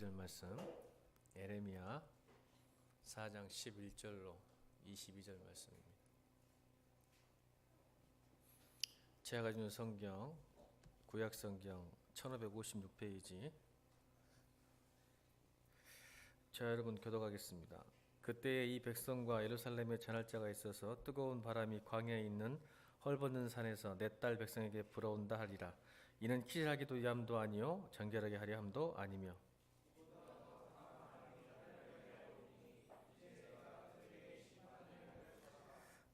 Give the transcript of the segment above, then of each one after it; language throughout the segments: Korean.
읽을 말씀 예레미야 4장 11절로 22절 말씀입니다. 제가 가지고 있는 성경 구약 성경 1556페이지. 자, 여러분 교독하겠습니다. 그때에 이 백성과 예루살렘에 전할 자가 있어서 뜨거운 바람이 광야에 있는 헐벗는 산에서 내 딸 백성에게 불어온다 하리라. 이는 키질하기도 위함도 아니요 정결하게 하려 함도 아니며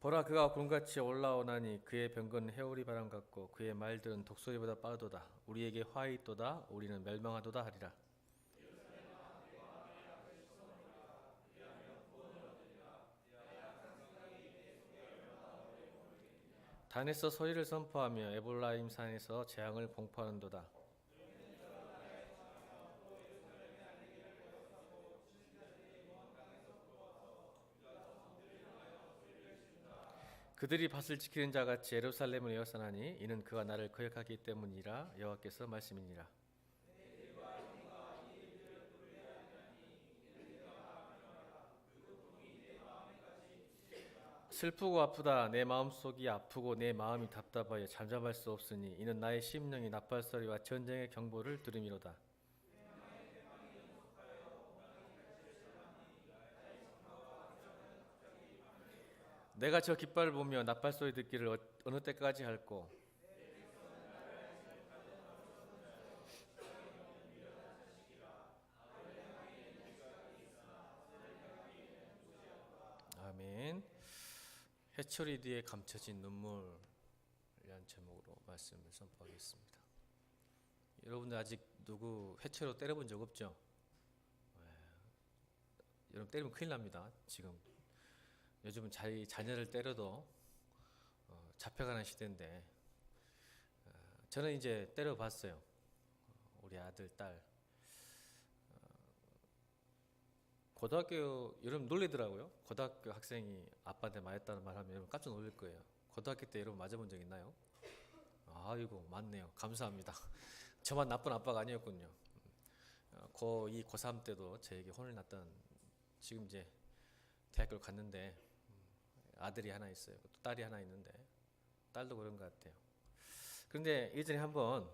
보라, 그가 구름같이 올라오나니 그의 병거는 해오리 바람 같고 그의 말들은 독소리보다 빠르도다. 우리에게 화이 있도다. 우리는 멸망하도다 하리라. 단에서 소리를 선포하며 에볼라임 산에서 재앙을 공포하는도다. 그들이 밭을 지키는 자같이 예루살렘을 에워싸나니 이는 그가 나를 거역하기 때문이라. 여호와께서 말씀이니라. 슬프고 아프다. 내 마음속이 아프고 내 마음이 답답하여 잠잠할 수 없으니 이는 나의 심령이 나팔소리와 전쟁의 경보를 들음이로다. 내가 저 깃발을 보며 나팔소리 듣기를 어느 때까지 할꼬. 아멘. 해초리 뒤에 감춰진 눈물이라는 제목으로 말씀을 선포하겠습니다. 여러분들 아직 누구 해초로 때려본 적 없죠? 여러분 때리면 큰일 납니다. 지금 요즘은 자기 자녀를 때려도 잡혀가는 시대인데, 저는 이제 때려봤어요. 우리 아들, 딸. 고등학교, 여러분 놀리더라고요. 고등학교 학생이 아빠한테 맞았다는 말 하면 여러분 깜짝 놀랄 거예요. 고등학교 때 여러분 맞아본 적 있나요? 아이고, 맞네요. 감사합니다. 저만 나쁜 아빠가 아니었군요. 고2, 고3 때도 저에게 혼을 났던, 지금 이제 대학교를 갔는데 아들이 하나 있어요. 또 딸이 하나 있는데, 딸도 그런 것 같아요. 그런데 예전에 한번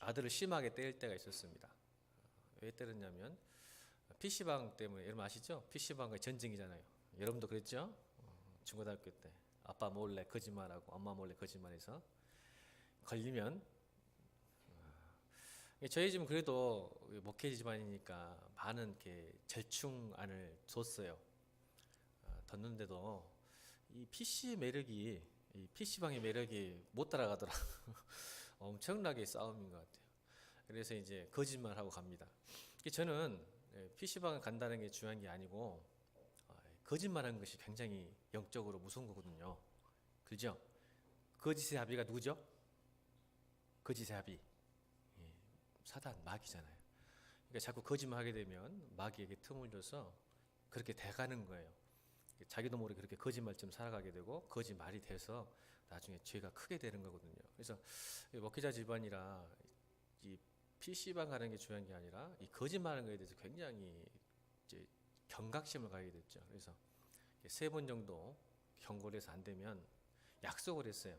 아들을 심하게 때릴 때가 있었습니다. 왜 때렸냐면 PC방 때문에. 여러분 아시죠? PC방과 전쟁이잖아요. 여러분도 그랬죠? 중고등학교 때 아빠 몰래 거짓말하고 엄마 몰래 거짓말해서 걸리면, 저희 집은 그래도 목회 집안이니까 많은 이렇게 절충안을 줬어요. 뒀는데도 이 PC의 매력이, 이 PC방의 매력이 못 따라가더라. 엄청나게 싸움인 것 같아요. 그래서 이제 거짓말하고 갑니다. 저는 PC방을 간다는 게 중요한 게 아니고 거짓말하는 것이 굉장히 영적으로 무서운 거거든요. 그죠? 거짓의 아비가 누구죠? 거짓의 아비, 사단, 마귀잖아요. 그러니까 자꾸 거짓말하게 되면 마귀에게 틈을 줘서 그렇게 돼가는 거예요. 자기도 모르게 그렇게 거짓말처럼 살아가게 되고 거짓말이 돼서 나중에 죄가 크게 되는 거거든요. 그래서 목회자 집안이라 이 PC방 가는 게 중요한 게 아니라 이 거짓말하는 거에 대해서 굉장히 이제 경각심을 가지게 됐죠. 그래서 3번 정도 경고를 해서 안 되면 약속을 했어요.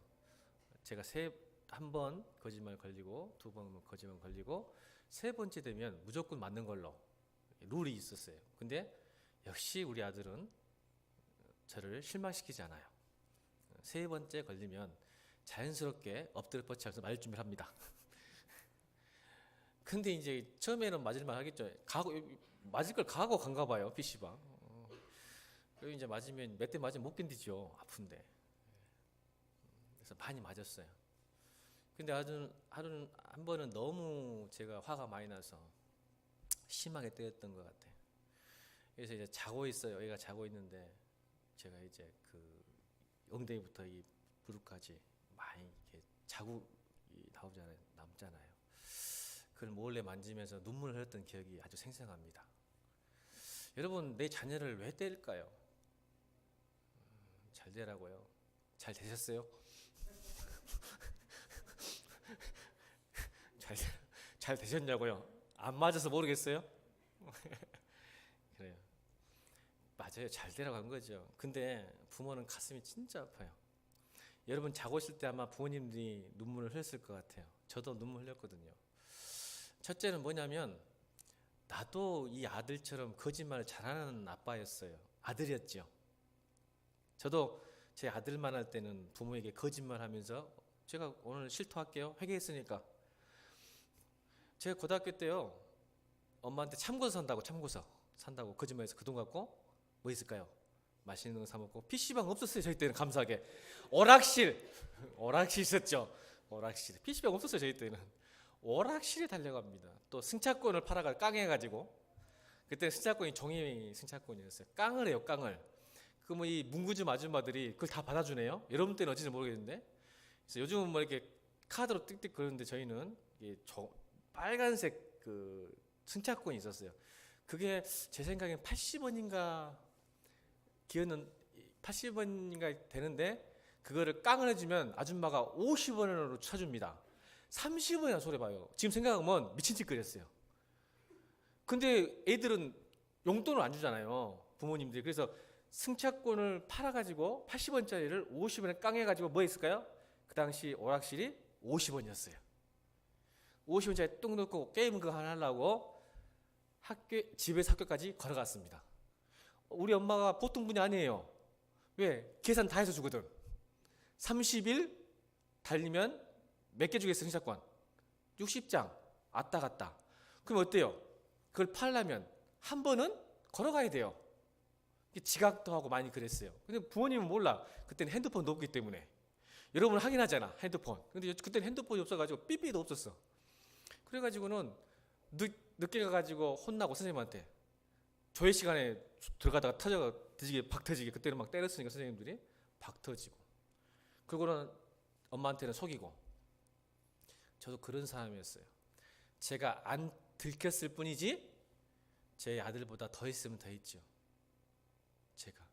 제가 한 번 거짓말 걸리고 2번 거짓말 걸리고 3번째 되면 무조건 맞는 걸로 룰이 있었어요. 근데 역시 우리 아들은 저를 실망시키지 않아요. 3번째 걸리면 자연스럽게 엎드려 뻗쳐서 맞을 준비를 합니다. 근데 이제 처음에는 맞을만 하겠죠. 맞을 걸 각오하고 간가 봐요, PC방. 그리고 이제 맞으면 몇 대 맞으면 못 견디죠, 아픈데. 그래서 많이 맞았어요. 근데 한 번은 너무 제가 화가 많이 나서 심하게 때렸던 것 같아요. 그래서 이제 자고 있어요. 얘가 자고 있는데 제가 이제 그 엉덩이부터 이 무릎까지 많이 이렇게 자국이 남잖아요. 그걸 몰래 만지면서 눈물을 흘렸던 기억이 아주 생생합니다. 여러분, 내 자녀를 왜 때릴까요? 잘 되라고요. 잘 되셨어요? 잘 되셨냐고요? 안 맞아서 모르겠어요? 그래요. 맞아요. 잘 데려간 거죠. 근데 부모는 가슴이 진짜 아파요. 여러분 자고 있을 때 아마 부모님들이 눈물을 흘렸을 것 같아요. 저도 눈물 흘렸거든요. 첫째는 뭐냐면 나도 이 아들처럼 거짓말을 잘하는 아빠였어요. 아들이었죠. 저도 제 아들만 할 때는 부모에게 거짓말하면서 제가 오늘 실토할게요. 회개했으니까. 제가 고등학교 때요. 엄마한테 참고서 산다고 거짓말해서 그 돈 갖고 뭐 있을까요? 맛있는 거 사 먹고 PC방 없었어요. 저희 때는 감사하게. 오락실 있었죠. 오락실. PC방 없었어요. 저희 때는. 오락실에 달려갑니다. 또 승차권을 팔아가 깡해가지고 그때 승차권이 종이 승차권이었어요. 깡을 해요. 깡을. 그 뭐 이 문구점 아줌마들이 그걸 다 받아주네요. 여러분 때는 어찌인지 모르겠는데. 그래서 요즘은 뭐 이렇게 카드로 띡띡 그러는데 저희는 이게 빨간색 그 승차권이 있었어요. 그게 제 생각엔 80원인가 기어는 80원인가 되는데 그거를 깡을 해주면 아줌마가 50원으로 쳐줍니다. 30원이나 소리 봐요. 지금 생각하면 미친 짓 거렸어요. 근데 애들은 용돈을 안 주잖아요. 부모님들이. 그래서 승차권을 팔아가지고 80원짜리를 50원에 깡해가지고 뭐 했을까요? 그 당시 오락실이 50원이었어요. 50원짜리 뚝 넣고 게임 그거 하나 하려고 집에서 학교까지 걸어갔습니다. 우리 엄마가 보통 분이 아니에요. 왜? 계산 다 해서 주거든. 30일 달리면 몇 개 주겠어 승차권? 60장 왔다 갔다. 그럼 어때요? 그걸 팔려면 한 번은 걸어가야 돼요. 지각도 하고 많이 그랬어요. 근데 부모님은 몰라. 그때는 핸드폰도 없기 때문에. 여러분 확인하잖아 핸드폰. 근데 그때는 핸드폰이 없어가지고 삐삐도 없었어. 그래가지고는 늦게 가가지고 혼나고 선생님한테 조회 시간에 들어가다가 박 터지게 그때는 막 때렸으니까 선생님들이 박 터지고 그리고는 엄마한테는 속이고. 저도 그런 사람이었어요. 제가 안 들켰을 뿐이지 제 아들보다 더 했으면 더 했죠. 제가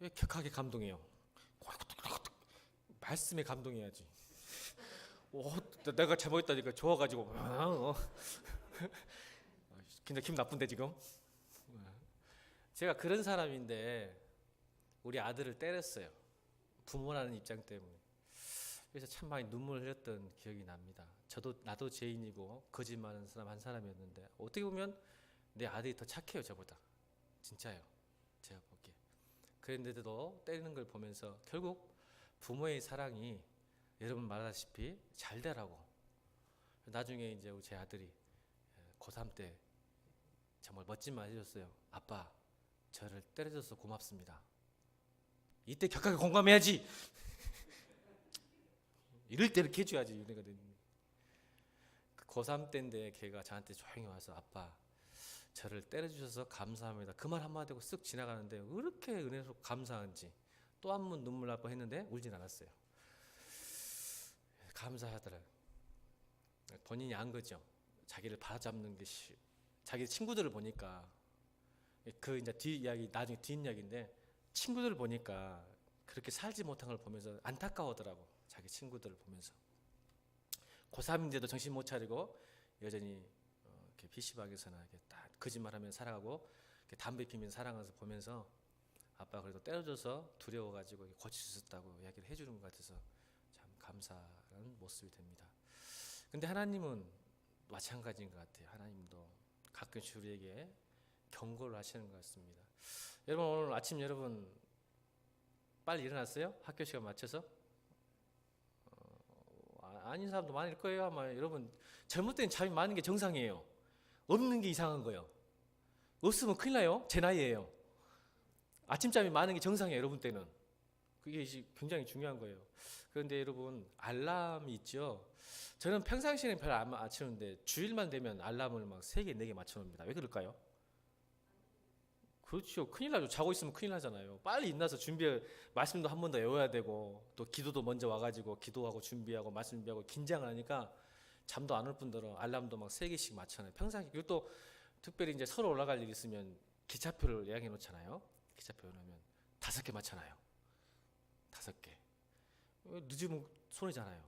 왜 격하게 감동해요? 말씀에 감동해야지. 내가 잘못했다니까 좋아가지고 근데 기분 나쁜데 지금. 제가 그런 사람인데 우리 아들을 때렸어요. 부모라는 입장 때문에. 그래서 참 많이 눈물 흘렸던 기억이 납니다. 나도 죄인이고 거짓말하는 사람 한 사람이었는데 어떻게 보면 내 아들이 더 착해요 저보다. 진짜요. 제가 보기에. 그런데도 때리는 걸 보면서 결국 부모의 사랑이 여러분 말하다시피 잘 되라고. 나중에 이제 제 아들이 고3 때 정말 멋진 말 해줬어요. 아빠 저를 때려줘서 고맙습니다. 이때 격하게 공감해야지. 이럴 때 이렇게 해줘야지. 내가 고3 때인데 걔가 저한테 조용히 와서 아빠 저를 때려주셔서 감사합니다. 그 말 한마디 하고 쓱 지나가는데 왜 이렇게 은혜롭고 감사한지 또 한 번 눈물 날 뻔했는데 울진 않았어요. 감사하더라고요. 본인이 안 거죠. 자기를 바라잡는 게 자기 친구들을 보니까 그 이제 나중에 뒷이야기인데 친구들을 보니까 그렇게 살지 못한 걸 보면서 안타까워하더라고. 자기 친구들을 보면서. 고3인데도 정신 못 차리고 여전히 이렇게 PC방에서나 이렇게 딱 거짓말하면 살아가고 담배 피면서 살아가는 거 보면서 아빠 그래도 때려줘서 두려워가지고 고칠 수 있었다고 이야기를 해주는 것 같아서 참 감사한 모습이 됩니다. 근데 하나님은 마찬가지인 것 같아요. 하나님도 가끔씩 우리에게 경고를 하시는 것 같습니다. 여러분 오늘 아침 여러분 빨리 일어났어요? 학교 시간 맞춰서? 아닌 사람도 많을 거예요. 아마 여러분 잘못된 잠이 많은 게 정상이에요. 없는 게 이상한 거예요. 없으면 큰일 나요. 제 나이에요. 아침잠이 많은 게 정상이에요. 여러분 때는. 그게 굉장히 중요한 거예요. 그런데 여러분 알람이 있죠. 저는 평상시에는 별로 안 맞추는데 주일만 되면 알람을 막 3개, 4개 맞춰놓습니다. 왜 그럴까요? 그렇죠. 큰일 나죠. 자고 있으면 큰일 나잖아요. 빨리 일어나서 말씀도 한 번 더 외워야 되고 또 기도도 먼저 와가지고 기도하고 준비하고 말씀 준비하고 긴장을 하니까 잠도 안 올 뿐더러 알람도 막 3개씩 맞춰놔요. 평상시. 그리고 또 특별히 이제 서로 올라갈 일 있으면 기차표를 예약해 놓잖아요. 기차표 놓으면 5개 맞춰놔요. 5개. 늦으면 손해잖아요.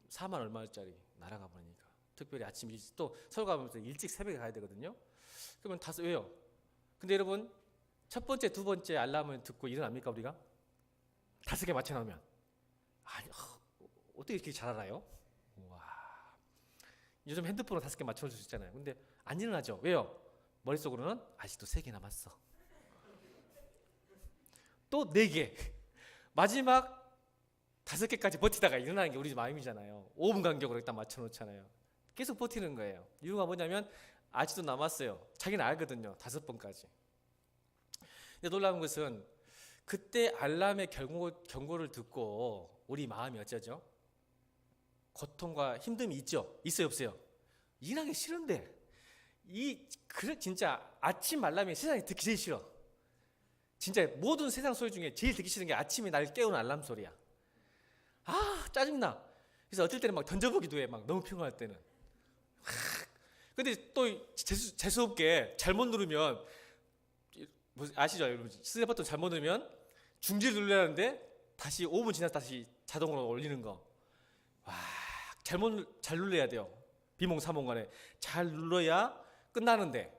4만 얼마짜리 날아가 버리니까. 특별히 아침 일찍 또 서울 가면서 일찍 새벽에 가야 되거든요. 그러면 다섯 왜요? 근데 여러분 첫 번째, 두 번째 알람을 듣고 일어납니까 우리가? 다섯 개 맞춰 놓으면 아니 어떻게 이렇게 잘 알아요? 와 요즘 핸드폰으로 다섯 개 맞춰 줄 수 있잖아요. 근데 안 일어나죠. 왜요? 머릿속으로는 아직도 세 개 남았어. 또 네 개. 마지막 다섯 개까지 버티다가 일어나는 게 우리 마음이잖아요. 5분 간격으로 일단 맞춰 놓잖아요. 계속 버티는 거예요. 이유가 뭐냐면 아직도 남았어요. 자기는 알거든요. 다섯 번까지. 근데 놀라운 것은 그때 알람의 경고를 듣고 우리 마음이 어쩌죠? 고통과 힘듦이 있죠? 있어요, 없어요? 일하기 싫은데 진짜 아침 알람이 세상에 듣기 제일 싫어. 진짜 모든 세상 소리 중에 제일 듣기 싫은 게 아침에 날 깨우는 알람 소리야. 아 짜증나. 그래서 어떨 때는 막 던져보기도 해. 막 너무 피곤할 때는. 근데 또 재수없게 잘못 누르면 아시죠 여러분? 스냅 버튼 잘못 누르면 중지를 눌러야 하는데 다시 5분 지나서 다시 자동으로 올리는 거. 와 잘 눌러야 돼요. 비몽사몽간에 잘 눌러야 끝나는데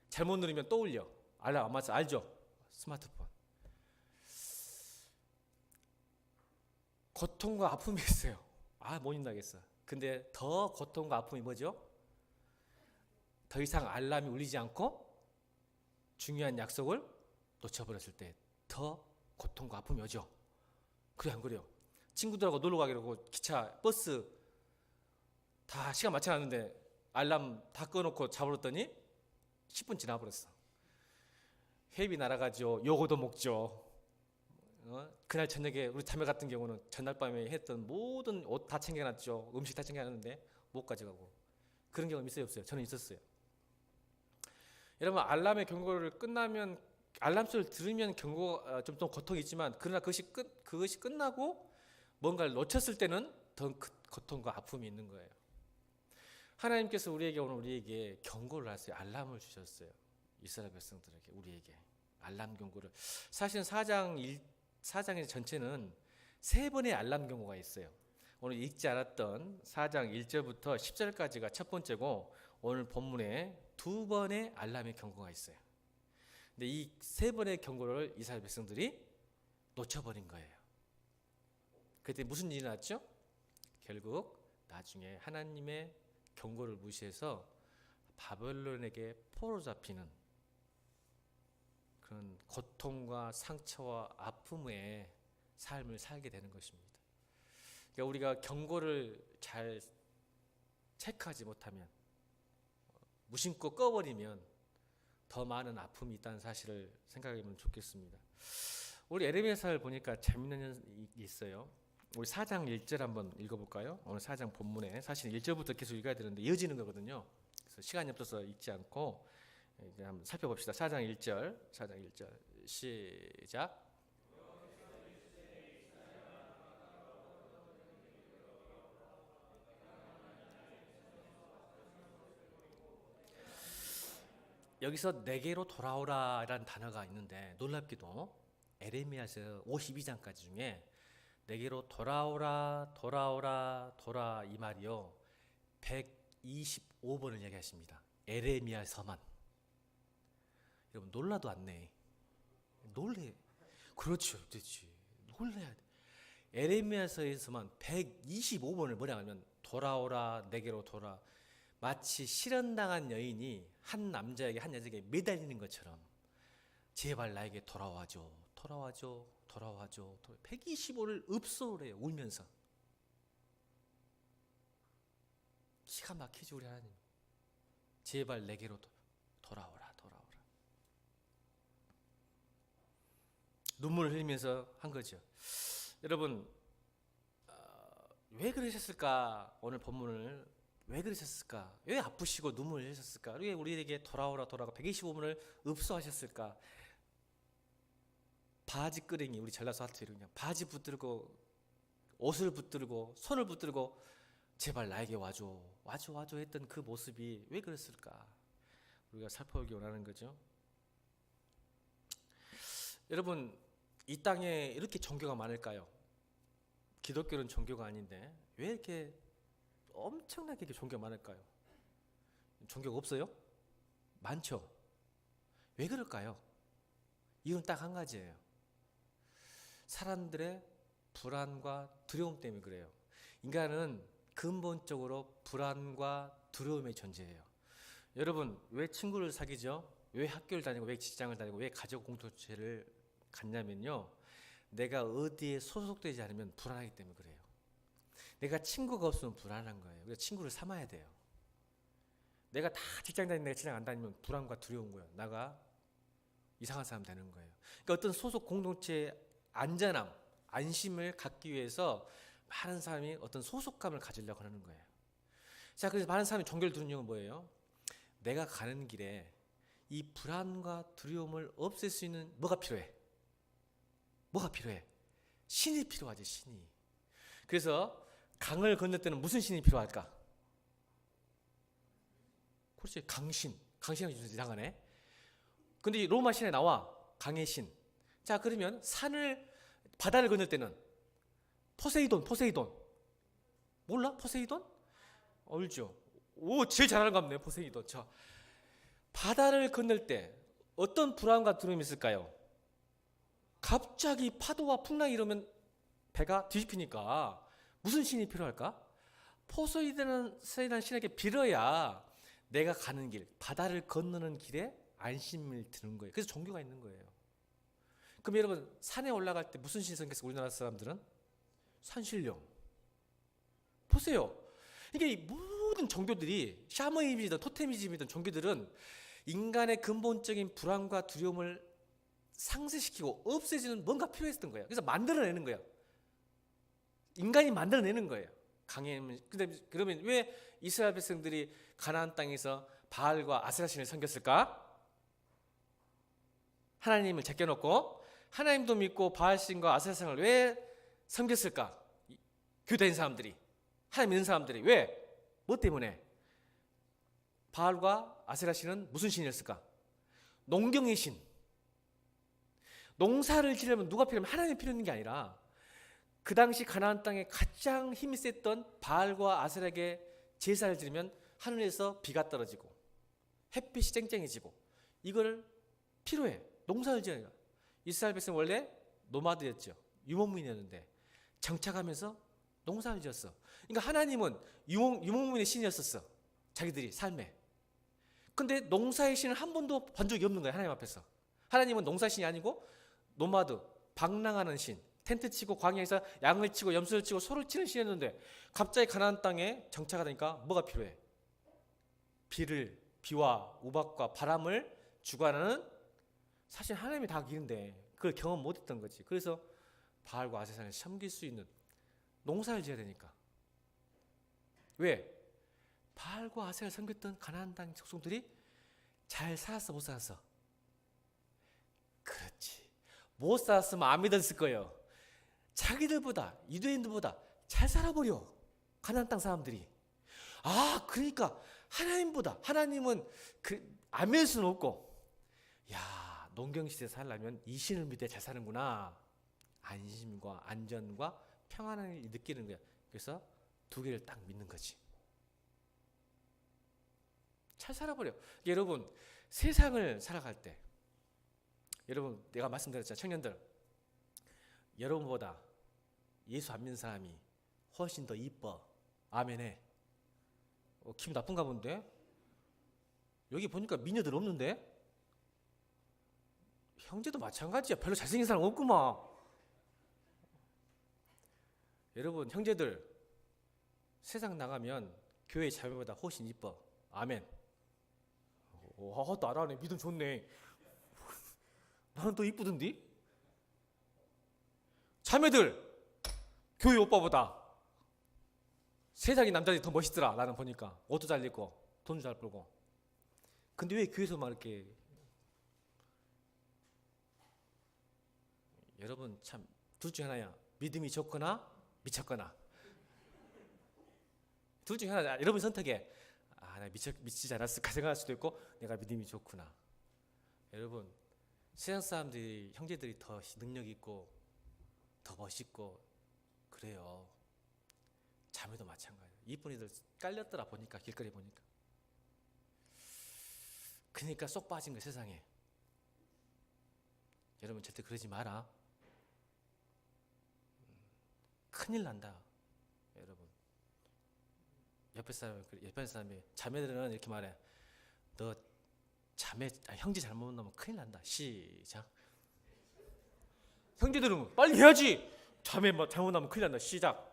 잘못 누르면 또 울려. 알람 안 맞아. 알죠? 스마트폰. 고통과 아픔이 있어요. 못 잊나겠어. 근데 더 고통과 아픔이 뭐죠? 더 이상 알람이 울리지 않고 중요한 약속을 놓쳐버렸을 때 더 고통과 아픔이 오죠. 그래 안 그래요? 친구들하고 놀러 가기로 기차, 버스 다 시간 맞춰놨는데 알람 다 꺼놓고 자버렸더니 10분 지나버렸어. 회비 날아가죠. 요거도 먹죠. 그날 저녁에 우리 자매 같은 경우는 전날 밤에 했던 모든 옷 다 챙겨놨죠. 음식 다 챙겨놨는데 못 가져가고. 그런 경험 있어요 없어요? 저는 있었어요. 여러분 알람의 경고를 끝나면 알람 소리를 들으면 경고가 좀 고통이 있지만 그러나 그것이 끝나고 뭔가를 놓쳤을 때는 더 고통과 아픔이 있는 거예요. 하나님께서 우리에게 경고를 하세요. 알람을 주셨어요. 이스라엘 백성들에게 우리에게 알람 경고를. 사실은 4장의 전체는 세 번의 알람 경고가 있어요. 오늘 읽지 않았던 4장 1절부터 10절까지가 첫 번째고 오늘 본문에 두 번의 알람의 경고가 있어요. 근데 이 세 번의 경고를 이스라엘 백성들이 놓쳐버린 거예요. 그때 무슨 일이 났죠? 결국 나중에 하나님의 경고를 무시해서 바벨론에게 포로 잡히는 그런 고통과 상처와 아픔의 삶을 살게 되는 것입니다. 그러니까 우리가 경고를 잘 체크하지 못하면 무심코 꺼버리면 더 많은 아픔이 있다는 사실을 생각하면 좋겠습니다. 우리 에레미야서를 보니까 재밌는 일이 있어요. 우리 4장 1절 한번 읽어볼까요? 오늘 4장 본문에 사실 1절부터 계속 읽어야 되는데 이어지는 거거든요. 그래서 시간이 없어서 읽지 않고 이제 한번 살펴봅시다. 4장 1절 시작. 여기서 내게로 돌아오라라는 단어가 있는데 놀랍게도 에레미야서 52장까지 중에 내게로 돌아오라 이 말이요 125번을 얘기하십니다. 에레미야서만. 여러분 놀라도 않네. 놀래. 그렇죠. 놀래야 돼. 에레미야서에서만 125번을 뭐라 하면 돌아오라 내게로 돌아. 마치 실현당한 여인이 한 남자에게 한 여자에게 매달리는 것처럼 제발 나에게 돌아와줘. 125를 읍소를 해요. 울면서. 기가 막히죠 우리 하나님. 제발 내게로 돌아오라. 눈물을 흘리면서 한 거죠. 여러분 왜 그러셨을까? 오늘 본문을 왜 그러셨을까? 왜 아프시고 눈물을 흘리셨을까? 왜 우리에게 돌아오라 125번을 읍소하셨을까? 바지 끄랭이 우리 전라도 사투리로 그냥 바지 붙들고 옷을 붙들고 손을 붙들고 제발 나에게 와줘 했던 그 모습이 왜 그랬을까? 우리가 살펴보기 원하는 거죠. 여러분 이 땅에 이렇게 종교가 많을까요? 기독교는 종교가 아닌데 왜 이렇게 엄청나게 종교가 많을까요? 종교가 없어요? 많죠. 왜 그럴까요? 이유는 딱 한 가지예요. 사람들의 불안과 두려움 때문에 그래요. 인간은 근본적으로 불안과 두려움의 존재예요. 여러분, 왜 친구를 사귀죠? 왜 학교를 다니고, 왜 직장을 다니고, 왜 가족 공동체를 갖냐면요, 내가 어디에 소속되지 않으면 불안하기 때문에 그래요. 내가 친구가 없으면 불안한 거예요. 그래서 친구를 삼아야 돼요. 내가 다 직장 다니는 내가 직장 안 다니면 불안과 두려운 거예요. 나가 이상한 사람 되는 거예요. 그러니까 어떤 소속 공동체의 안전함, 안심을 갖기 위해서 많은 사람이 어떤 소속감을 가지려고 하는 거예요. 자, 그래서 많은 사람이 종교를 두는 이유는 뭐예요? 내가 가는 길에 이 불안과 두려움을 없앨 수 있는 뭐가 필요해? 뭐가 필요해? 신이 필요하지, 신이. 그래서 강을 건널 때는 무슨 신이 필요할까? 그렇지, 강신. 강신이 좀 이상하네. 근데 로마 신에 나와, 강의 신. 자, 그러면 바다를 건널 때는 포세이돈. 몰라? 포세이돈? 알죠. 오, 제일 잘하는 거 같네, 포세이돈. 자, 바다를 건널 때 어떤 불안과 두려움이 있을까요? 갑자기 파도와 풍랑이 이러면 배가 뒤집히니까 무슨 신이 필요할까? 포세이돈이라는 신에게 빌어야 내가 가는 길, 바다를 건너는 길에 안심을 드는 거예요. 그래서 종교가 있는 거예요. 그럼 여러분, 산에 올라갈 때 무슨 신이 생겼어요? 우리나라 사람들은? 산신령. 보세요. 이게 모든 종교들이 샤머니즘이든 토테미즘이든 종교들은 인간의 근본적인 불안과 두려움을 상쇄시키고 없애주는 뭔가 필요했던 거예요. 그래서 만들어내는 거예요. 인간이 만들어내는 거예요. 그러면 왜 이스라엘 백성들이 가나안 땅에서 바알과 아세라 신을 섬겼을까? 하나님을 제껴놓고 하나님도 믿고 바알 신과 아세라 신을 왜 섬겼을까? 교대인 사람들이, 하나님 믿는 사람들이 왜? 뭐 때문에? 바알과 아세라 신은 무슨 신이었을까? 농경의 신. 농사를 지려면 누가 필요하면 하나님이 필요 있는 게 아니라 그 당시 가나안 땅에 가장 힘이 셌던 바알과 아세라에게 제사를 드리면 하늘에서 비가 떨어지고 햇빛이 쨍쨍해지고 이걸 필요해. 농사를 지어야. 이스라엘 백성 원래 노마드였죠. 유목민이었는데 정착하면서 농사를 지었어. 그러니까 하나님은 유목민의 신이었었어. 자기들이 삶에. 근데 농사의 신을 한 번도 본 적이 없는 거야. 하나님 앞에서. 하나님은 농사의 신이 아니고 노마드, 방랑하는 신. 텐트 치고 광야에서 양을 치고 염소를 치고 소를 치는 신이었는데 갑자기 가나안 땅에 정착하니까 뭐가 필요해? 비와 우박과 바람을 주관하는, 사실 하나님이 다 기른데 그걸 경험 못했던 거지. 그래서 바알과 아세라를 섬길 수 있는 농사를 지어야 되니까. 왜? 바알과 아세라를 섬겼던 가나안 땅 족속들이 잘 살았어, 못 살았어? 그렇지. 못 살았으면 안 믿었을 거예요. 자기들보다, 유대인들보다 잘 살아버려, 가나안 땅 사람들이. 아, 그러니까 하나님은 안 믿을 수는 없고, 야, 농경시대에 살려면 이 신을 믿어야 잘 사는구나. 안심과 안전과 평안을 느끼는 거야. 그래서 두 개를 딱 믿는 거지. 잘 살아버려. 여러분, 세상을 살아갈 때, 여러분, 내가 말씀드렸잖아요. 청년들, 여러분보다 예수 안 믿는 사람이 훨씬 더 이뻐. 아멘해. 기분 나쁜가 본데? 여기 보니까 미녀들 없는데? 형제도 마찬가지야. 별로 잘생긴 사람 없구만. 여러분, 형제들, 세상 나가면 교회 자매보다 훨씬 이뻐. 아멘. 나라네. 믿음 좋네. 나는 더 이쁘던데? 자매들, 교회 오빠보다 세상의 남자들이 더 멋있더라. 나는 보니까 옷도 잘 입고 돈도 잘 벌고. 근데 왜 교회에서만 이렇게. 여러분, 참 둘 중에 하나야. 믿음이 좋거나 미쳤거나. 둘 중에 하나. 여러분 선택해. 나 미치지 않았을까 생각할 수도 있고, 내가 믿음이 좋구나. 여러분, 세상 사람들이, 형제들이 더 능력 있고 더 멋있고 그래요. 자매도 마찬가지예요. 이쁜 애들 깔렸더라. 보니까 길거리 보니까. 그러니까 쏙 빠진 거야 세상에. 여러분 절대 그러지 마라. 큰일 난다. 여러분 옆에 사람이 자매들은 이렇게 말해. 너 형제 잘못 나면 큰일 난다. 시작. 형제들은 빨리 해야지. 자매 잘못 나면 큰일 난다. 시작.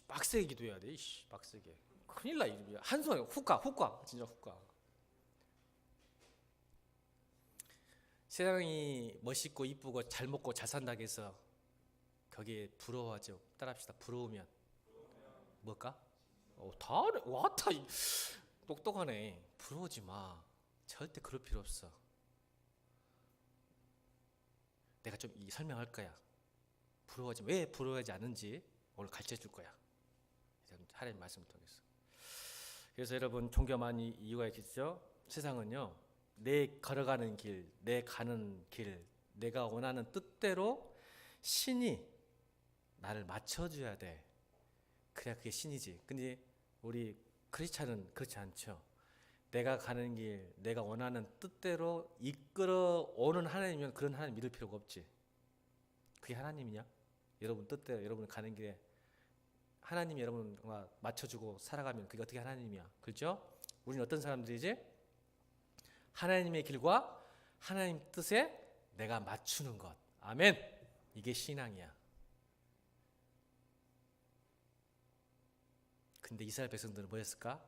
빡세게 기도해야 돼. 빡세게. 큰일 나. 이름이 한순간에 훅가 진짜 훅가. 세상이 멋있고 이쁘고 잘 먹고 잘 산다고 해서 거기에 부러워하죠. 따라합시다. 부러우면 뭘까? 왔다. 똑똑하네. 부러우지 마. 절대 그럴 필요 없어. 내가 좀 설명할 거야. 부러워하지 마. 왜 부러워하지 않는지 오늘 가르쳐 줄 거야. 하나님 말씀을 통해서. 그래서 여러분 존경하는 이유가 있겠죠? 세상은요, 내 걸어가는 길, 내 가는 길, 내가 원하는 뜻대로 신이 나를 맞춰줘야 돼. 그래야 그게 신이지. 근데 우리 크리스찬은 그렇지 않죠. 내가 가는 길, 내가 원하는 뜻대로 이끌어오는 하나님이면 그런 하나님 믿을 필요가 없지. 그게 하나님이냐? 여러분 뜻대로 여러분 가는 길에 하나님이 여러분과 맞춰주고 살아가면 그게 어떻게 하나님이야? 그렇죠? 우리는 어떤 사람들이지? 하나님의 길과 하나님 뜻에 내가 맞추는 것. 아멘. 이게 신앙이야. 근데 이스라엘 백성들은 뭐였을까?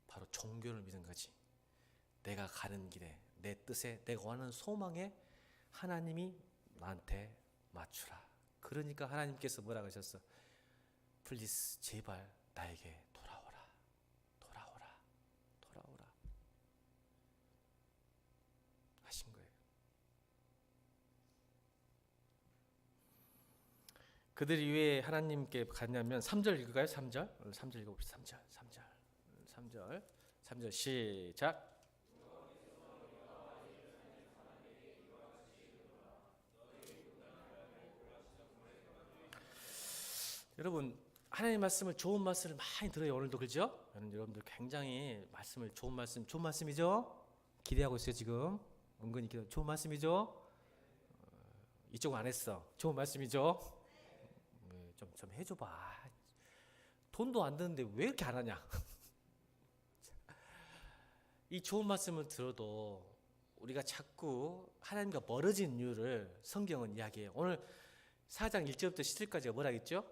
바로 종교를 믿은 거지. 내가 가는 길에 내 뜻에 내가 원하는 소망에 하나님이 나한테 맞추라. 그러니까 하나님께서 뭐라고 하셨어? 플리즈 제발 나에게 돌아오라. 하신 거예요. 그들이 왜 하나님께 갔냐면 3절 읽을까요? 3절? 3절 읽어봅시다. 3절 시작. 여러분 하나님 말씀을 좋은 말씀을 많이 들어요. 오늘도 그렇죠? 여러분들 굉장히 좋은 말씀이죠? 기대하고 있어요 지금. 은근히 좋은 말씀이죠? 이쪽은 안 했어. 좋은 말씀이죠? 좀 해줘봐. 돈도 안 드는데 왜 이렇게 안 하냐? 이 좋은 말씀을 들어도 우리가 자꾸 하나님과 멀어진 이유를 성경은 이야기해요. 오늘 4장 1절부터 10절까지가 뭐라 했죠?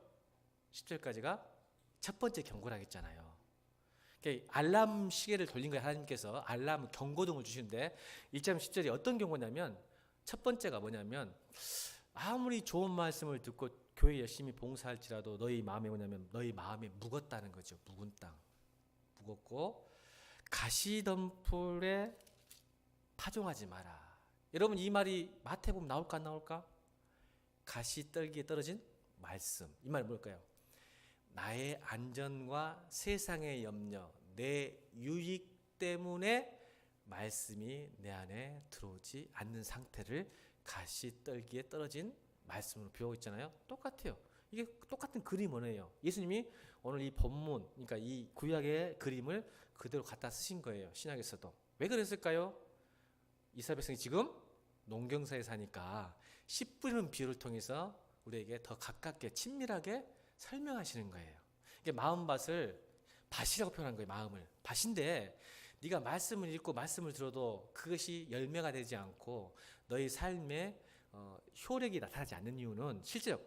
10절까지가 첫 번째 경고라 했잖아요. 그러니까 알람 시계를 돌린 거예요. 하나님께서 알람 경고등을 주시는데 1장 10절이 어떤 경고냐면 첫 번째가 뭐냐면 아무리 좋은 말씀을 듣고 교회 열심히 봉사할지라도 너희 마음에 뭐냐면 너희 마음에 묵었다는 거죠. 묵은 땅. 묵었고 가시덤불에 파종하지 마라. 여러분 이 말이 마태복음 나올까 안 나올까? 가시떨기에 떨어진 말씀. 이 말이 뭘까요? 나의 안전과 세상의 염려, 내 유익 때문에 말씀이 내 안에 들어오지 않는 상태를 가시떨기에 떨어진 말씀으로 비유하고 있잖아요. 똑같아요. 이게 똑같은 그림이 뭐예요? 예수님이 오늘 이 본문, 그러니까 이 구약의 그림을 그대로 갖다 쓰신 거예요. 신약에서도. 왜 그랬을까요? 이스라엘 백성이 지금 농경사에 사니까 씨 뿌리는 비유를 통해서 우리에게 더 가깝게 친밀하게 설명하시는 거예요. 이게 마음밭을 밭이라고 표현한 거예요. 마음을 밭인데 네가 말씀을 읽고 말씀을 들어도 그것이 열매가 되지 않고 너희 삶에 효력이 나타나지 않는 이유는 실제로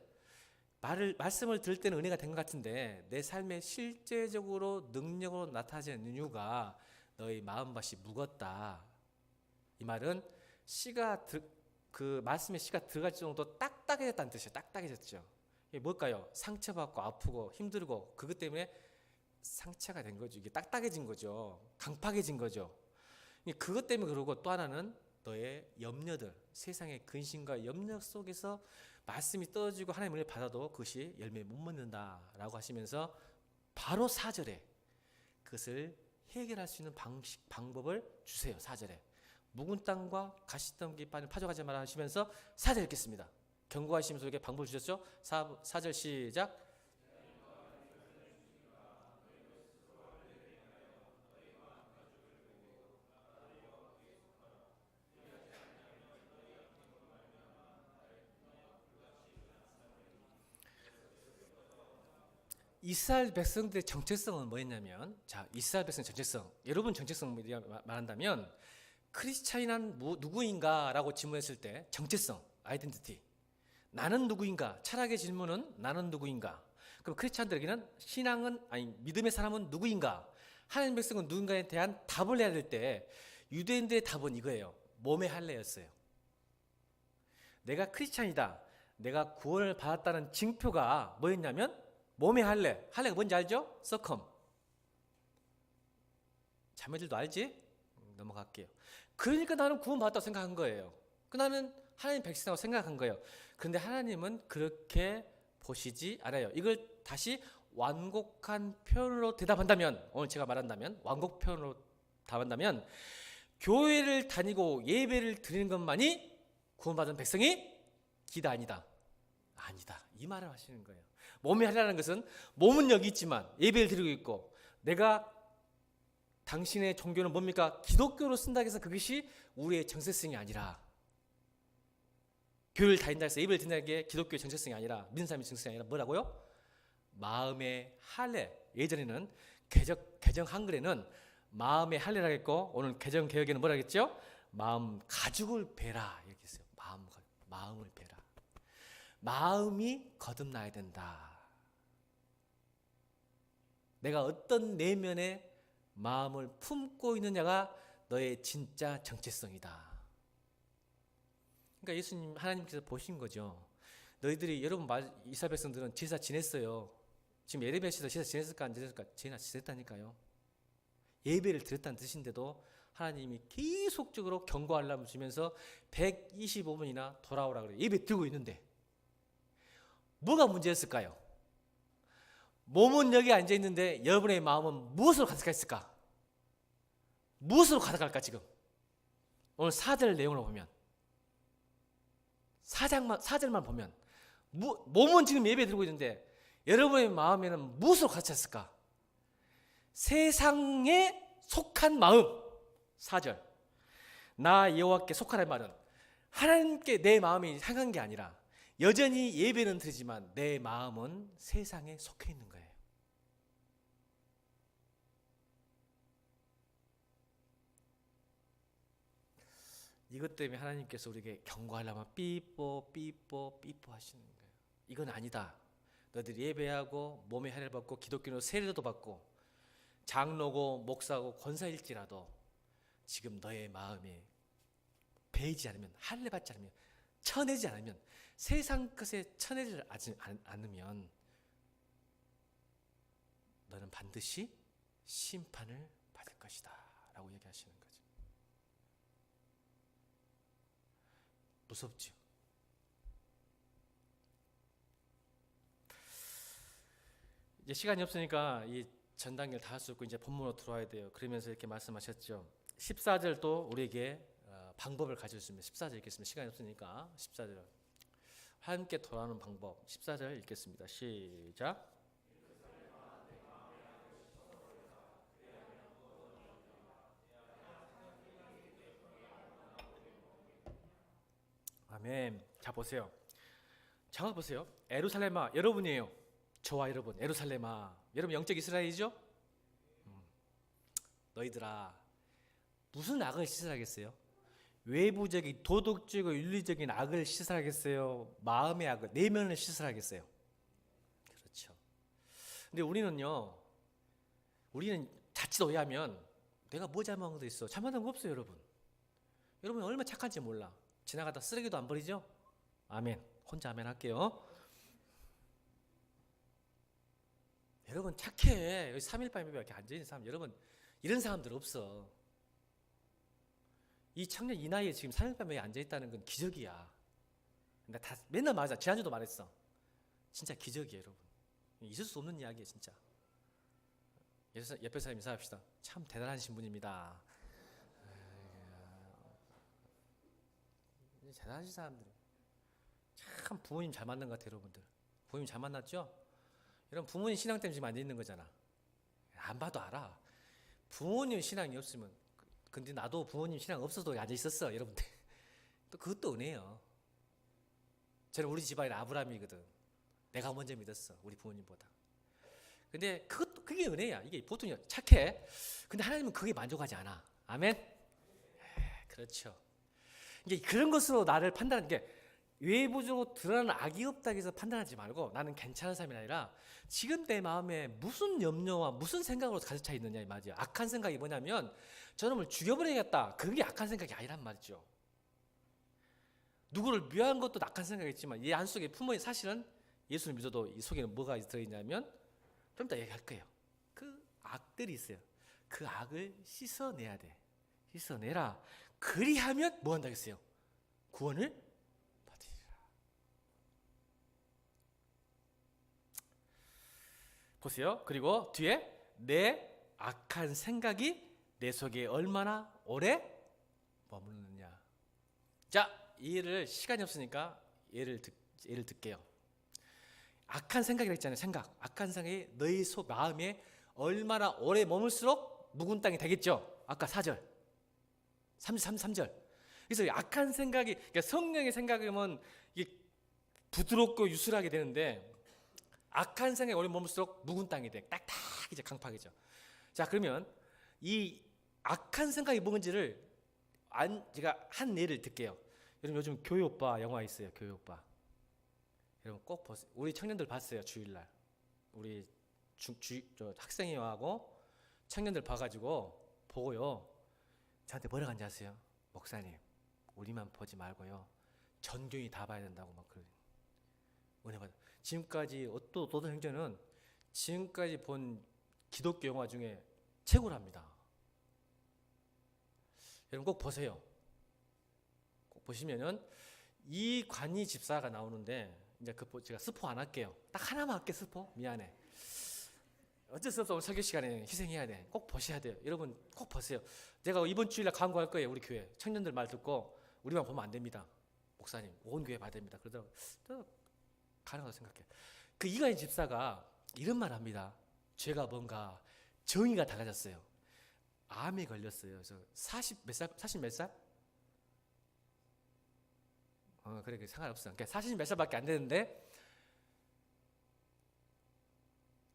말씀을 들을 때는 은혜가 된 것 같은데 내 삶에 실제적으로 능력으로 나타나지 않는 이유가 너희 마음밭이 묵었다. 이 말은 그 말씀의 씨가 들어갈 정도 딱딱해졌다는 뜻이에요. 딱딱해졌죠. 이게 뭘까요? 상처받고 아프고 힘들고 그것 때문에 상처가 된 거죠. 이게 딱딱해진 거죠. 강팍해진 거죠. 그것 때문에 그러고 또 하나는 너의 염려들, 세상의 근심과 염려 속에서 말씀이 떨어지고 하나님의 은혜를 받아도 그것이 열매 못 맺는다라고 하시면서 바로 4절에 그것을 해결할 수 있는 방법을 주세요. 4절에 묵은 땅과 가시덤불에 파종하지 마라 하시면서 4절 읽겠습니다. 경고하시면서 이렇게 방법을 주셨죠. 4절 시작. 이스라엘 백성들의 정체성은 뭐였냐면, 자, 이스라엘 백성의 정체성, 여러분 정체성 말한다면 크리스찬이란 누구인가라고 질문했을 때 정체성, 아이덴티티. 나는 누구인가? 철학의 질문은 나는 누구인가? 그럼 크리스찬들에게는 신앙은 아니 믿음의 사람은 누구인가? 하나님 백성은 누군가에 대한 답을 해야 될 때 유대인들의 답은 이거예요. 몸의 할례였어요. 내가 크리스찬이다. 내가 구원을 받았다는 징표가 뭐였냐면 몸의 할례. 할례가 뭔지 알죠? 서컴. 자매들도 알지? 넘어갈게요. 그러니까 나는 구원받았다고 생각한 거예요. 나는 하나님 백성이라고 생각한 거예요. 그런데 하나님은 그렇게 보시지 않아요. 이걸 다시 완곡한 표현으로 대답한다면, 오늘 제가 말한다면 완곡 표현으로 답한다면, 교회를 다니고 예배를 드리는 것만이 구원받은 백성이 기다 아니다. 아니다. 이 말을 하시는 거예요. 몸이 하려는 것은 몸은 여기 있지만 예배를 드리고 있고, 내가 당신의 종교는 뭡니까? 기독교로 쓴다고 해서 그것이 우리의 정체성이 아니라, 교회를 다닌다 해서 예배를 드린다는 게 기독교의 정체성이 아니라, 믿는 사람의 정체성이 아니라 뭐라고요? 마음의 할례. 예전에는 개정 한글에는 마음의 할례라고 했고, 오늘 개정 개혁에는 뭐라고 했죠? 마음 가죽을 베라 이렇게 했어요. 마음을 베라. 마음이 거듭나야 된다. 내가 어떤 내면의 마음을 품고 있느냐가 너의 진짜 정체성이다. 그러니까 예수님 하나님께서 보신 거죠. 너희들이 여러분 이스라엘 백성들은 제사 지냈어요. 지금 예레미야에서 제사 지냈을까 안 지냈을까? 지냈다니까요. 예배를 드렸다는 뜻인데도 하나님이 계속적으로 경고하려면 주면서 125번이나 돌아오라 그래요. 예배 드리고 있는데 뭐가 문제였을까요? 몸은 여기 앉아 있는데 여러분의 마음은 무엇으로 가득했을까? 무엇으로 가득할까 지금? 오늘 4절 내용을 보면 4절만 보면 몸은 지금 예배 드리고 있는데 여러분의 마음에는 무엇으로 가득했을까? 세상에 속한 마음. 4절. 나 여호와께 속하라는 말은 하나님께 내 마음이 향한 게 아니라 여전히 예배는 드리지만 내 마음은 세상에 속해 있는 거예요. 이것 때문에 하나님께서 우리에게 경고하려면 삐뽀 하시는 거예요. 이건 아니다. 너희들이 예배하고 몸의 할례를 받고 기독교로 세례도 받고 장로고 목사고 권사일지라도 지금 너의 마음에 배이지 않으면, 할례 받지 않으면, 쳐내지 않으면, 세상 것에 쳐내지 않으면 너는 반드시 심판을 받을 것이다 라고 얘기하시는 거죠. 무섭죠? 이제 시간이 없으니까 이 전 단계를 다 할 수 없고 이제 본문으로 들어와야 돼요. 그러면서 이렇게 말씀하셨죠. 14절도 우리에게 방법을 가질 수 있습니다. 14절 읽겠습니다. 시간이 없으니까 14절. 함께 돌아오는 방법. 14절 읽겠습니다. 시작. 아멘. 자 보세요. 정확히 보세요. 예루살렘아, 여러분이에요. 저와 여러분, 예루살렘아. 여러분 영적 이스라엘이죠? 너희들아, 무슨 악을 씻으라겠어요? 외부적인 도덕적이고 윤리적인 악을 씻으라겠어요? 마음의 악을, 내면을 씻으라겠어요? 그렇죠. 근데 우리는 자칫 오해하면 내가 뭐 잘못한 것도 있어. 잘못한 거 없어요, 여러분. 여러분 얼마나 착한지 몰라. 지나가다 쓰레기도 안 버리죠? 아멘. 혼자 아멘 할게요. 여러분 착해. 여기 3.18 예배 이렇게 앉아있는 사람, 여러분 이런 사람들 없어. 이 청년 이 나이에 지금 3.18 예배에 앉아있다는 건 기적이야. 나 다 맨날 말하자. 지난주도 말했어. 진짜 기적이에요, 여러분. 있을 수 없는 이야기예요, 진짜. 옆에 사람 인사합시다. 참 대단하신 분입니다. 대단하신 사람들. 참 부모님 잘 만난 것 같아요, 여러분들. 부모님 잘 만났죠? 여러분 부모님 신앙 때문에 지금 앉아 있는 거잖아. 안 봐도 알아. 부모님 신앙이 없으면, 근데 나도 부모님 신앙 없어도 앉아 있었어, 여러분들. 또 그것도 은혜예요. 저는 우리 집안이 아브라함이거든. 내가 먼저 믿었어, 우리 부모님보다. 근데 그게 은혜야. 이게 보통 착해. 근데 하나님은 그게 만족하지 않아. 아멘. 그렇죠. 이게 그런 것으로 나를 판단하는 게 외부적으로 드러나는 악이 없다고 해서 판단하지 말고 나는 괜찮은 사람이 아니라 지금 내 마음에 무슨 염려와 무슨 생각으로 가득 차 있느냐 이 말이야. 악한 생각이 뭐냐면 저놈을 죽여버려야겠다. 그게 악한 생각이 아니란 말이죠. 누구를 묘한 것도 악한 생각이겠지만 이 안속에 품어있는 사실은 예수를 믿어도 이 속에는 뭐가 들어있냐면 좀 이따 얘기할 거예요. 그 악들이 있어요. 그 악을 씻어내야 돼. 씻어내라. 그리하면 뭐 한다고 했어요? 구원을 받으리라. 보세요. 그리고 뒤에 내 악한 생각이 내 속에 얼마나 오래 머무르느냐. 자, 이해를 시간이 없으니까 예를 듣게요. 악한 생각이라 했잖아요. 생각. 악한 생각이 너희 마음에 얼마나 오래 머물수록 묵은 땅이 되겠죠. 아까 4절. 3절. 그래서 악한 생각이, 그러니까 성령의 생각이면 이게 부드럽고 유술하게 되는데 악한 생각이 오래 머물수록 묵은 땅이 돼. 딱딱 이제 강팍이죠. 자, 그러면 이 악한 생각이 뭔지를 제가 한 예를 들게요. 여러분 요즘 교회 오빠 영화 있어요. 교회 오빠. 여러분 꼭 보세요. 우리 청년들 봤어요. 주일날. 우리 학생회하고 청년들 봐가지고 보고요. 저한테 뭐라고 하는지 아세요? 목사님, 우리만 보지 말고요. 전교인이 다 봐야 된다고 막 그래. 은혜 받아. 지금까지 또 도덕행전은 지금까지 본 기독교 영화 중에 최고랍니다. 여러분 꼭 보세요. 꼭 보시면은 이관희 집사가 나오는데 이제 제가 스포 안 할게요. 딱 하나만 할게 스포. 미안해. 어쩔 수 없어. 오늘 설교 시간에 희생해야 돼. 꼭 보셔야 돼요. 여러분 꼭 보세요. 제가 이번 주일날 광고할 거예요. 우리 교회 청년들 말 듣고 우리만 보면 안 됩니다. 목사님 온 교회 봐야 됩니다. 그러다가 가능하다고 생각해. 그 이관희 집사가 이런 말 합니다. 죄가 뭔가 정의가 달라졌어요. 암에 걸렸어요. 그래서 40 몇 살? 그래 상관없어. 그러니까 40 몇 살밖에 안 되는데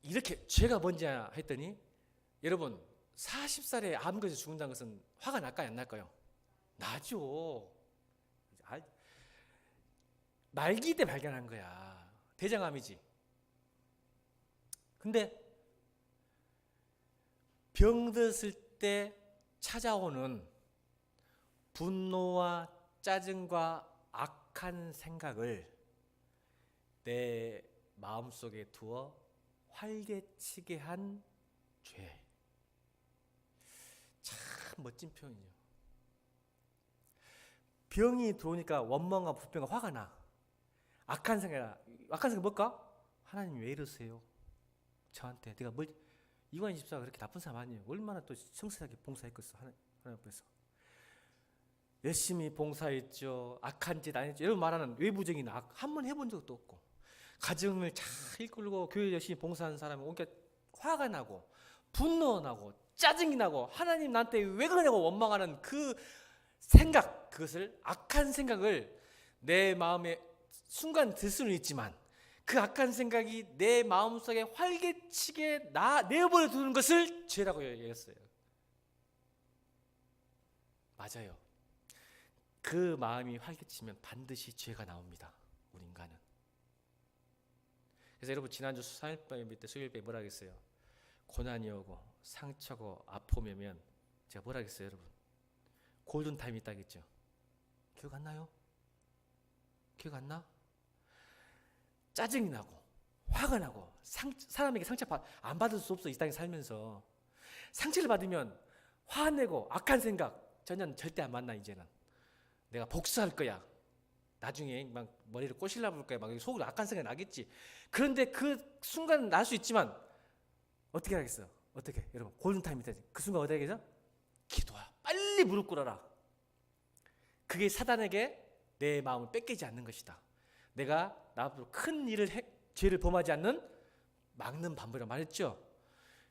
이렇게 죄가 뭔지 했더니 여러분 40살에 암 걸려서 죽는다는 것은 화가 날까요 안 날까요? 나죠. 말기 때 발견한 거야. 대장암이지. 근데 병들었을 때 찾아오는 분노와 짜증과 악한 생각을 내 마음속에 두어 활개치게 한 죄. 참 멋진 표현이에요. 병이 들어오니까 원망과 불평과 화가 나. 악한 생각 뭘까? 하나님 왜 이러세요? 저한테 내가 이관희 집사가 그렇게 나쁜 사람 아니에요. 얼마나 또 성실하게 봉사했겠어. 하나님 앞에서 열심히 봉사했죠. 악한 짓 안 했죠. 이런 말하는 외부적인 악 한 번 해본 적도 없고 가정을 잘 이끌고 교회 열심히 봉사하는 사람이 오니까 화가 나고 분노 나고 짜증이 나고 하나님 나한테 왜 그러냐고 원망하는 그 생각, 그것을 악한 생각을 내 마음에 순간 들 수는 있지만 그 악한 생각이 내 마음속에 활개치게 내버려 두는 것을 죄라고 얘기했어요. 맞아요. 그 마음이 활개치면 반드시 죄가 나옵니다. 우리 인간은. 그래서 여러분 지난주 수요일 때 수요일에 뭐라 했어요? 고난이 오고 상처고 아픔이 오면 제가 뭐라 했어요 여러분? 골든타임이 있다겠죠. 기억 안 나요? 기억 안 나? 짜증이 나고 화가 나고 사람에게 상처 안 받을 수 없어. 이 땅에 살면서 상처를 받으면 화내고 악한 생각 전혀 절대 안 만나. 이제는 내가 복수할 거야. 나중에 막 머리를 꼬실라 볼 거야. 막 속으로 악한 생각이 나겠지. 그런데 그 순간은 날 수 있지만 어떻게 하겠어? 어떻게? 여러분 골든타임이 되지. 그 순간 어떻게 하겠어? 기도야. 빨리 무릎 꿇어라. 그게 사단에게 내 마음을 뺏기지 않는 것이다. 내가 나앞으로 큰 죄를 범하지 않는 막는 방법이라고 말했죠.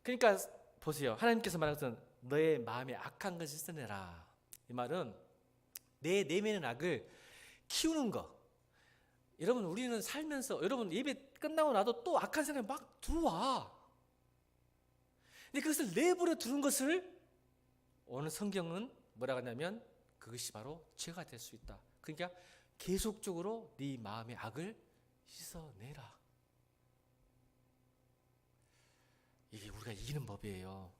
그러니까 보세요. 하나님께서 말하는 것은 너의 마음에 악한 것을 씻어내라. 이 말은 내 내면의 악을 키우는 거. 여러분 우리는 살면서 여러분 예배 끝나고 나도 또 악한 생각이 막 들어와. 근데 그것을 내버려 두는 것을 오늘 성경은 뭐라고 하냐면 그것이 바로 죄가 될 수 있다. 그러니까 계속적으로 네 마음의 악을 씻어내라. 이게 우리가 이기는 법이에요.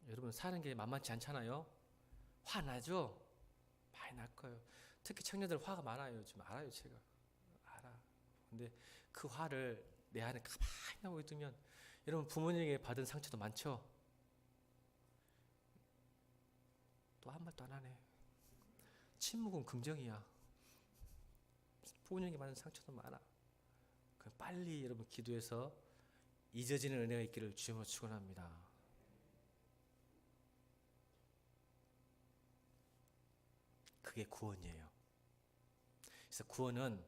여러분 사는 게 만만치 않잖아요. 화나죠? 많이 날 거예요. 특히 청년들 화가 많아요. 좀 알아요, 제가. 알아. 근데 그 화를 내 안에 가만히 하고 있으면 여러분 부모님에게 받은 상처도 많죠? 또 한 말도 안 하네. 침묵은 긍정이야. 부모님에게 받은 상처도 많아. 빨리 여러분 기도해서 잊어지는 은혜가 있기를 주님으로 축원합니다. 그게 구원이에요. 그래서 구원은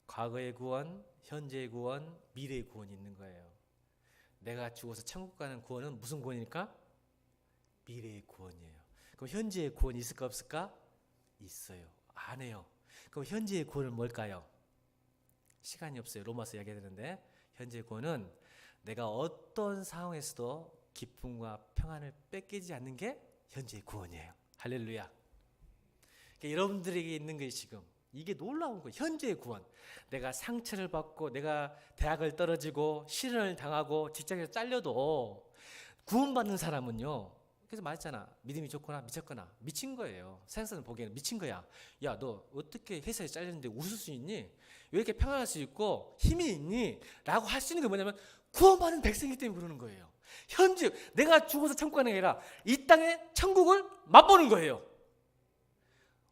과거의 구원, 현재의 구원, 미래의 구원이 있는 거예요. 내가 죽어서 천국 가는 구원은 무슨 구원일까? 미래의 구원이에요. 그럼 현재의 구원이 있을까 없을까? 있어요. 안 해요. 그럼 현재의 구원은 뭘까요? 시간이 없어요. 로마서 이야기해야 되는데 현재의 구원은 내가 어떤 상황에서도 기쁨과 평안을 뺏기지 않는 게 현재의 구원이에요. 할렐루야. 그러니까 여러분들에게 있는 것이 지금 이게 놀라운 거예요. 현재의 구원. 내가 상처를 받고 내가 대학을 떨어지고 시련을 당하고 직장에서 잘려도 구원받는 사람은요. 그래서 말했잖아. 믿음이 좋거나 미쳤거나 미친 거예요. 세상에서 보기에는 미친 거야. 야, 너 어떻게 회사에 잘렸는데 웃을 수 있니? 왜 이렇게 평안할 수 있고 힘이 있니? 라고 할 수 있는 게 뭐냐면 구원받은 백성이기 때문에 그러는 거예요. 현재 내가 죽어서 천국 가는 게 아니라 이 땅에 천국을 맛보는 거예요.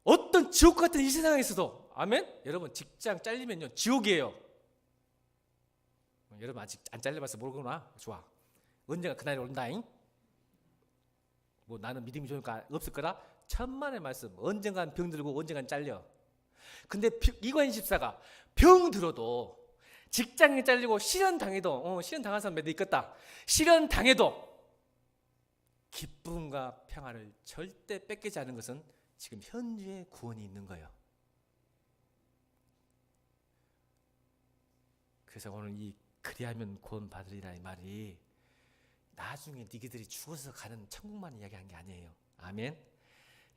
어떤 지옥 같은 이 세상에서도. 아멘? 여러분 직장 잘리면요 지옥이에요. 여러분 아직 안 잘려봐서 모르구나. 좋아. 언젠가 그날이 온다잉. 뭐 나는 믿음이 좋으니까 없을 거라. 천만의 말씀. 언젠간 병 들고 언젠간 잘려. 근데 이관희 집사가 병 들어도 직장에 잘리고 시련 당해도 시련 당한 사람 몇 대 있겠다. 시련 당해도 기쁨과 평안을 절대 뺏기지 않는 것은 지금 현재의 구원이 있는 거예요. 그래서 오늘 이 그리하면 구원 받으리라 이 말이 나중에 니들이 죽어서 가는 천국만 이야기한 게 아니에요. 아멘.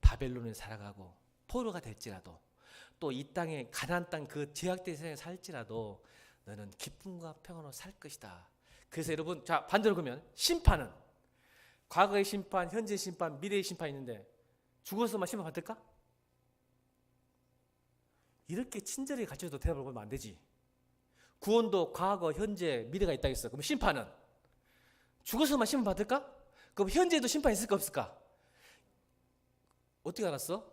바벨론에 살아가고 포로가 될지라도 또 이 땅에 가나안 땅 그 제약된 세상에 살지라도 너는 기쁨과 평안으로 살 것이다. 그래서 여러분 자 반대로 보면 심판은 과거의 심판, 현재의 심판, 미래의 심판이 있는데 죽어서만 심판 받을까? 이렇게 친절히 가르쳐도 대답을 보면 안 되지. 구원도 과거, 현재, 미래가 있다 했어. 그럼 심판은 죽어서만 심판 받을까? 그럼 현재에도 심판이 있을까 없을까? 어떻게 알았어?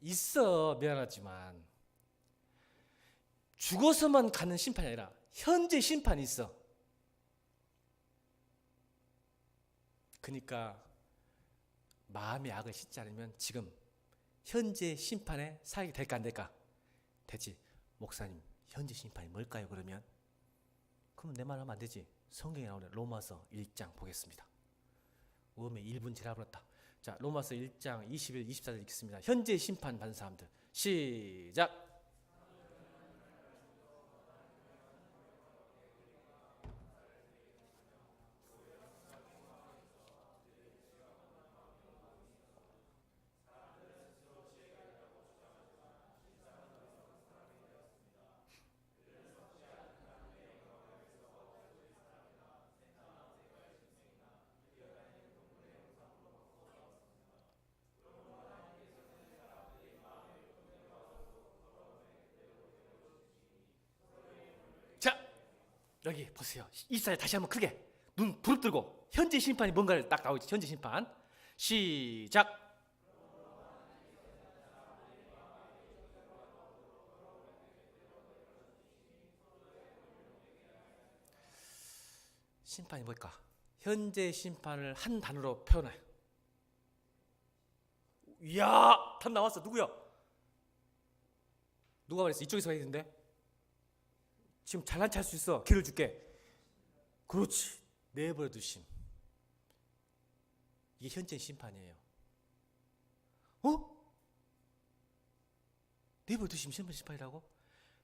있어. 미안하지만 죽어서만 가는 심판이 아니라 현재 심판이 있어. 그러니까 마음의 악을 씻지 않으면 지금 현재 심판에 살게 될까 안 될까? 되지. 목사님 현재 심판이 뭘까요? 그러면 내 말 하면 안 되지. 성경에 나오는 로마서 1장 보겠습니다. 오메 1분 지나버렸다. 자, 로마서 1장 21, 24절 읽겠습니다. 현재 심판 받는 사람들 시작. 자, 여기 보세요. 이사야 다시 한번 크게 눈 부릅뜨고 현재 심판이 뭔가를 딱 나오지. 현재 심판 시작. 심판이 뭘까? 현재 심판을 한 단어로 표현해. 이야, 답 나왔어. 누구야? 누가 말했어? 이쪽에서 했는데 지금 잘난 찰 수 있어. 기회를 줄게. 그렇지. 내버려 두심. 이게 현재 심판이에요. 내버려 두심 심판이라고?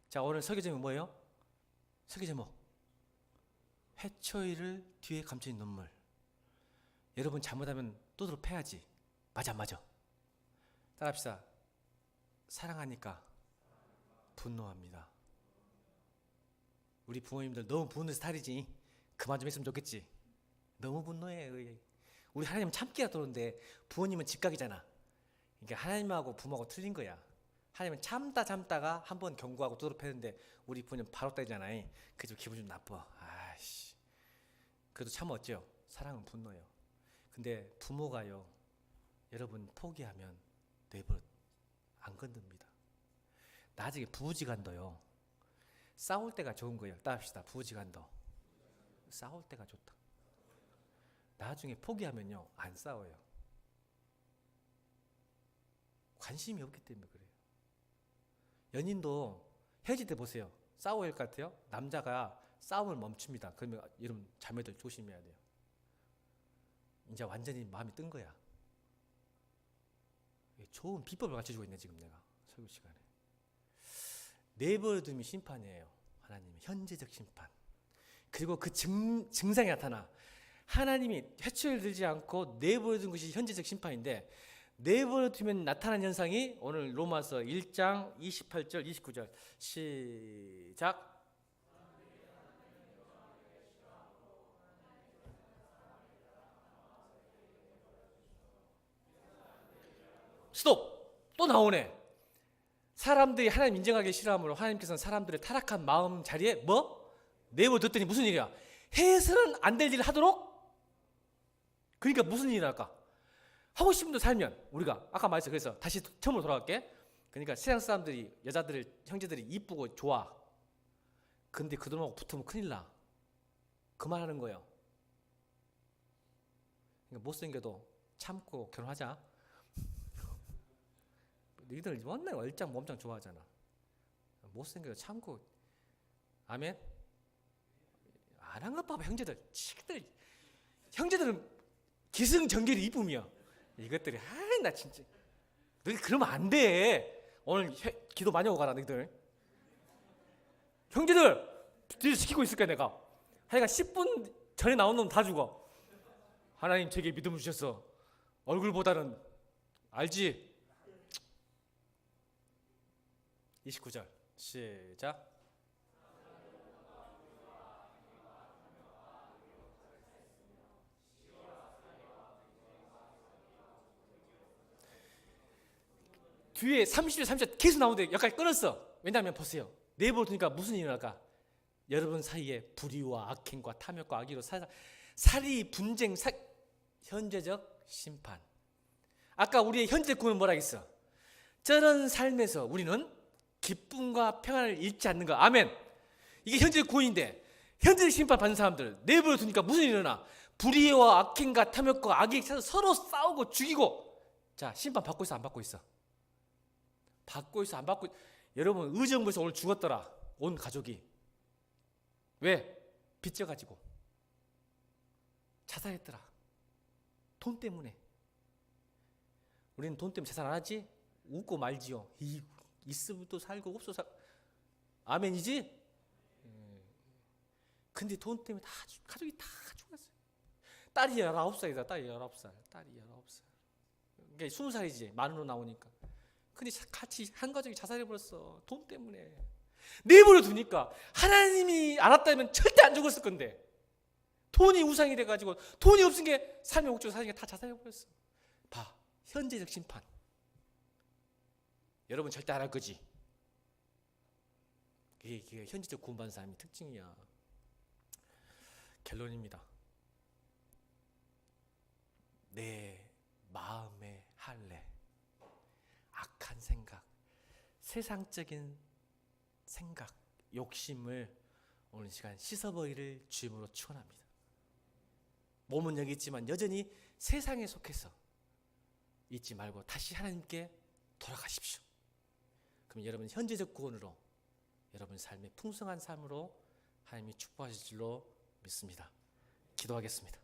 자, 오늘 설교 제목이 뭐예요? 설교 제목, 회초리를 뒤에 감춰진 눈물. 여러분 잘못하면 또들어 패야지. 맞아 안 맞아? 따라합시다. 사랑하니까 분노합니다. 우리 부모님들 너무 분노 스타일이지. 그만 좀 했으면 좋겠지. 너무 분노해. 우리 하나님은 참기가 도는데 부모님은 직각이잖아. 그러니까 하나님하고 부모하고 틀린 거야. 하나님은 참다가 한번 경고하고 또들어 패는데 우리 부모님 바로 때리잖아. 그래서 기분 좀 나빠. 아이씨. 그래도 참았죠. 사랑은 분노예요. 근데 부모가요, 여러분 포기하면 내버려 안 건듭니다. 나중에 부부지간도요, 싸울 때가 좋은 거예요. 따합시다. 부부지간도 싸울 때가 좋다. 나중에 포기하면요 안 싸워요. 관심이 없기 때문에 그래요. 연인도 헤어질 때 보세요. 싸워야 할 것 같아요. 남자가 싸움을 멈춥니다. 그러면 여러분 자매들 조심해야 돼요. 이제 완전히 마음이 뜬 거야. 좋은 비법을 가르쳐주고 있네 지금 내가 설교 시간에. 내버려둠이 심판이에요. 하나님의 현재적 심판. 그리고 그 증상이 나타나. 하나님이 회초리를 들지 않고 내버려둔 것이 현재적 심판인데, 내버려두면 나타나는 현상이 오늘 로마서 1장 28절 29절 시작. 스톱! 또 나오네. 사람들이 하나님 인정하기 싫어함으로 하나님께서는 사람들의 타락한 마음 자리에 뭐? 내버려뒀더니 무슨 일이야? 해서는 안 될 일을 하도록? 그러니까 무슨 일이 날까? 하고 싶은 대로 살면, 우리가 아까 말했어. 그래서 다시 처음으로 돌아갈게. 그러니까 세상 사람들이, 여자들, 형제들이 이쁘고 좋아. 근데 그들하고 붙으면 큰일 나. 그만하는 거예요. 그러니까 못생겨도 참고 결혼하자. 너희들 원래 얼짱 몸짱 좋아하잖아. 못생겨도 참고. 아멘? 안 한 것 봐봐. 형제들 형제들은 기승전결이 이쁨이야. 이것들이 나 진짜 너희 그러면 안 돼. 오늘 기도 많이 오고 가라 너희들. 형제들 뒤에서 지키고 있을 거야 내가. 하여간 10분 전에 나온 놈 다 죽어. 하나님 제게 믿음을 주셨어. 얼굴보다는 알지? 29절 시작. 뒤에 30절 30절 계속 나오는데 여기까지 끊었어. 왜냐하면 보세요. 내버려두니까 무슨 일이 날까? 여러분 사이에 불의와 악행과 탐욕과 악의로 살이 분쟁, 현재적 심판. 아까 우리의 현재적 구원은 뭐라 했어? 저런 삶에서 우리는 기쁨과 평안을 잃지 않는 거. 아멘. 이게 현재적 구원인데, 현재적 심판 받는 사람들 내버려두니까 무슨 일이 일어나? 불의와 악행과 탐욕과 악이 서로 싸우고 죽이고. 자, 심판 받고 있어 안 받고 있어? 받고 있어 안 받고? 여러분 의정부에서 오늘 죽었더라. 온 가족이. 왜? 빚져가지고 자살했더라. 돈 때문에. 우리는 돈 때문에 자살 안 하지? 웃고 말지요. 있으면 또 살고 없어 아멘이지? 근데 돈 때문에 다 가족이 다 죽었어요. 딸이 19살이다. 딸이 19살. 그러니까 20살이지. 만으로 나오니까. 근데 같이 한 가족이 자살해버렸어. 돈 때문에. 내버려 두니까. 하나님이 알았다면 절대 안 죽었을 건데. 돈이 우상이 돼가지고 돈이 없은 게 삶의 목적을 사는 게 다 자살해버렸어. 봐. 현재적 심판. 여러분 절대 안 할 거지. 이게 현재적 구원받은 사람의 특징이야. 결론입니다. 내 마음의 할례. 악한 생각, 세상적인 생각, 욕심을 오늘 시간 씻어버리를 주임으로 축원합니다. 몸은 여기 있지만 여전히 세상에 속해서 있지 말고 다시 하나님께 돌아가십시오. 그럼 여러분 현재적 구원으로 여러분 삶의 풍성한 삶으로 하나님이 축복하실 줄로 믿습니다. 기도하겠습니다.